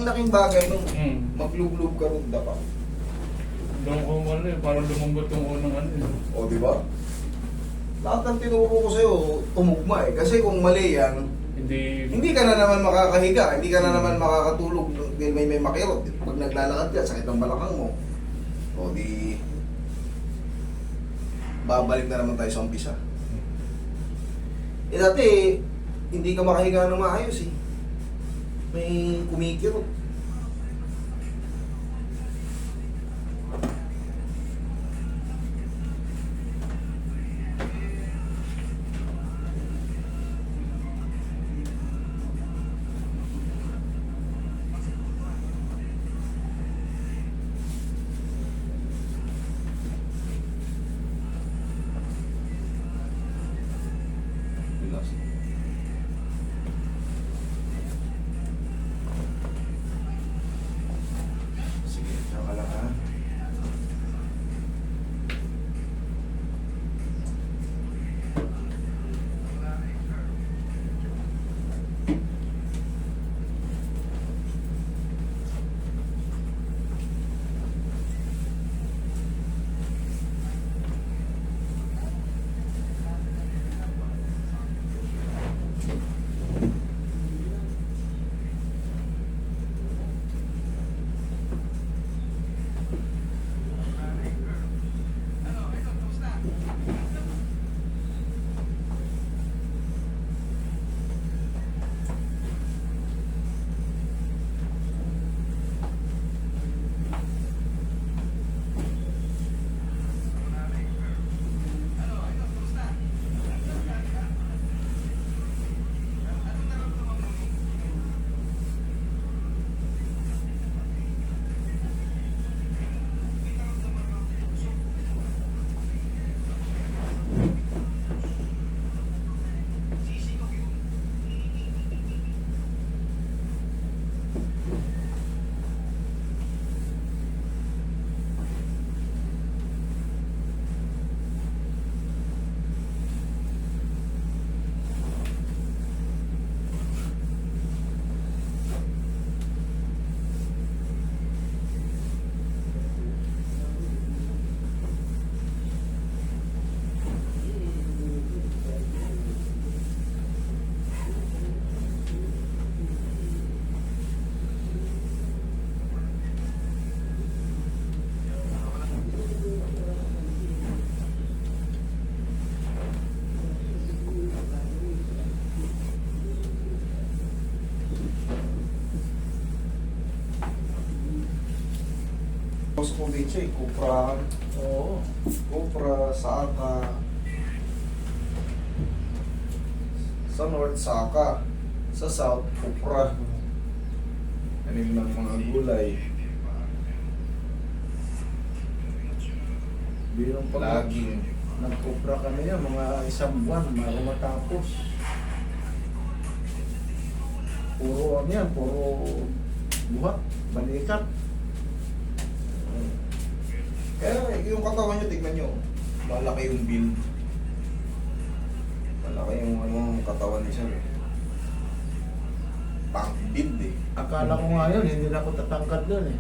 ang laking bagay nung Hmm. maglublob ka ron dapat. Doon ko ano eh, parang lumambot yung unang ano eh. O, di ba? Lahat ng tinuro ko sa'yo, tumugma eh. Kasi kung mali yan, hindi ka na naman makakahiga, hindi ka na naman makakatulog dahil may makirot. Pag naglalakad ka, sakit ang balakang mo. O di, babalik na naman tayo sa umpisa. Eh dati, hindi ka makahiga ng maayos eh. May kumikirot. Relax. Sige, tsaka lang ha. Sa probinsya eh, Cupra, Oo. Cupra, Saka. Sa North, Saka. Sa South, Cupra. Anim ng mga gulay. Bilang pag Lagi. nagkupra kami yan, mga isang buwan bago matapos. Puro ano yan, puro buhat, balikat. Kaya yung katawan nyo, tignan nyo. Malaki yung build. Malaki yung katawan ni Sir. Tank build eh. Akala ko nga yun, hindi na ako tatangkad doon eh.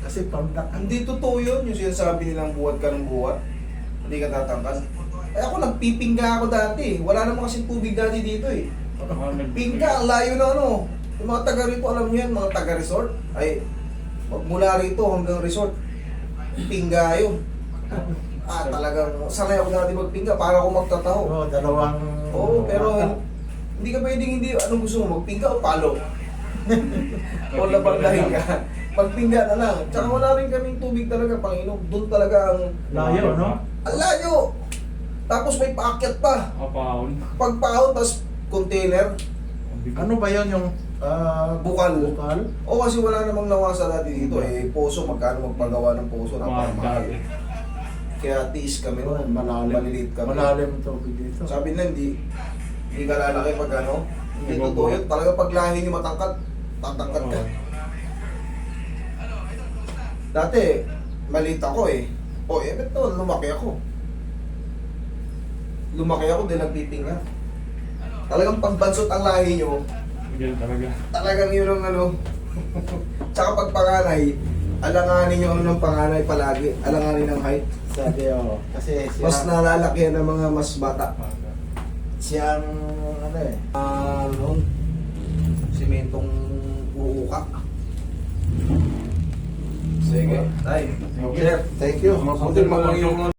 Kasi pandak. Hindi totoo yun, yung sinasabi nilang buhat ka ng buhat. Hindi ka tatangkas. Eh ako nagpipingga ako dati. Wala naman kasi tubig dati dito eh. Pingga, ang layo na ano. Yung mga taga rito, alam niyo yan, mga taga resort. Ay, magmula rito hanggang resort. Pingga yun. Talagang sanay ako dati magpingga para ako magtataho. Oo, dalawang... Oo, pero hindi ka pwedeng hindi, anong gusto mo, magpingga o palo? O labandahin ka. Magpingga na lang. Tsaka wala rin kaming tubig talaga, Panginoon. Doon talaga ang... Layo, no? Ang layo! Tapos may paakyat pa. Kapahon. Pagpahon, tapos container. Ano ba yun yung... Bukal. Bukal? O kasi wala namang nawasa dati dito eh. Poso, magkano magpagawa ng poso, napakamahal. Kaya tiis kami noon, maliliit kami. Malalim ito dito. Sabi na hindi ka lalaki pag ano. Hindi Iba totoo po. yun. Talaga pag lahi niyo matangkad, tatangkad ka. Dati, maliit ako eh. O eh, ba't to, lumaki ako. Lumaki ako din nagpipinga. Talagang pagbansot ang lahi niyo, Ganyan talaga. talagang yun ang ano, Tsaka pag panganay, alanganin nyo ng panganay palagi. Alanganin ng height. Sabi oh, kasi siya, Mas nalalakihan ng mga mas bata. siyang ano eh. Noon, simentong uuka. Sige. Tay, Sige. sir, Thank you. mabuti mo lang yung